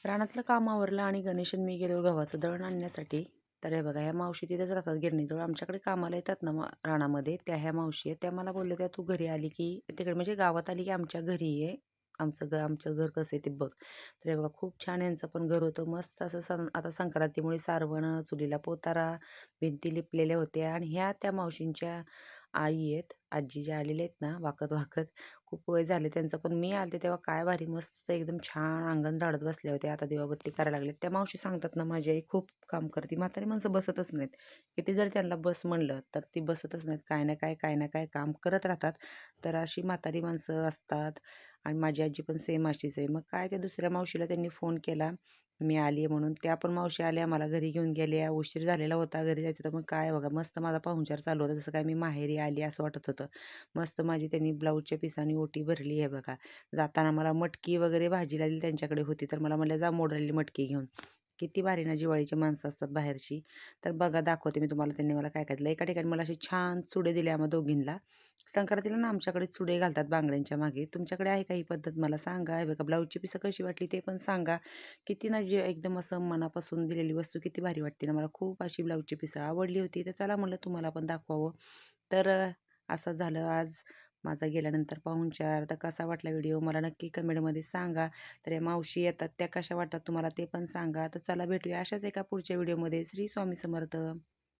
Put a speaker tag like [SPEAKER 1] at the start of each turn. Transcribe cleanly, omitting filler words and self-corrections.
[SPEAKER 1] रानातलं काम आवरलं आणि गणेश आणि मी गेलो गव्हाचं दळण आणण्यासाठी. तर हे बघा, ह्या मावशी तिथेच राहतात गिरणीजवळ. आमच्याकडे कामाला येतात ना रानामध्ये, त्या ह्या मावशी आहेत. त्या मला बोलल्या, त्या तू घरी आली की तिकडे म्हणजे गावात आली की आमच्या घरी ये. आमचं घर कसं आहे ते बघ. तर हे बघा, खूप छान यांचं पण घर होतं. मस्त असं आता संक्रांतीमुळे सारवणं, चुलीला पोतारा, भिंती लिपलेल्या होत्या. आणि ह्या त्या मावशींच्या आई आहेत. आजी ज्या आलेल्या आहेत ना वाकत वाकत. खूप वय झाले त्यांचं, पण मी आलते तेव्हा काय भारी मस्त एकदम छान अंगण झाडत बसले होते. आता दिवाबत्ती करायला लागले. त्या मावशी सांगतात ना, माझी आई खूप काम करते. म्हातारी माणसं बसतच नाहीत. किती जर त्यांना बस म्हणलं तर ती बसतच नाहीत. काय ना काय, काय ना काय काम करत राहतात. तर अशी म्हातारी माणसं असतात. आणि माझी आजी पण सेम अशीच आहे. मग काय, त्या दुसऱ्या मावशीला त्यांनी फोन केला, मी आली आहे म्हणून. त्या पण मावशी आल्या, मला घरी घेऊन गेल्या. उशीर झालेला होता, घरी जायचं होतं. मग काय बघा, मस्त माझा पाहुणचार चालू होता. जसं काय मी माहेरी आली असं वाटत होतं. मस्त माझी त्यांनी ब्लाऊजच्या पिसानी ओटी भरली आहे बघा. जाताना मला मटकी वगैरे भाजीला दिली त्यांच्याकडे होती, तर मला म्हणल्या, जा मोडलेली मटकी घेऊन. किती भारी ना, जिवाळीची माणसं असतात बाहेरची. तर बघा, दाखवते मी तुम्हाला त्यांनी मला काय काय दिलं. एका ठिकाणी मला असे छान चुडे दिले आम्हा दोघींना. संक्रांतीला ना आमच्याकडे चुडे घालतात बांगड्यांच्या मागे. तुमच्याकडे आहे का ही पद्धत? मला सांगा. हे बघा, ब्लाऊजची पिसं कशी वाटली ते पण सांगा. किती ना, जे एकदम असं मनापासून दिलेली वस्तू किती भारी वाटते ना. मला खूप अशी ब्लाऊजची पिसं आवडली होती, तर चला म्हणलं तुम्हाला पण दाखवावं. तर असं झालं आज माझा गेल्यानंतर पाहुणचार. तर कसा वाटला व्हिडिओ मला नक्की कमेंटमध्ये सांगा. तर या मावशी येतात त्या कशा वाटतात तुम्हाला ते पण सांगा. तर चला, भेटूया अशाच एका पुढच्या व्हिडिओमध्ये. श्री स्वामी समर्थ.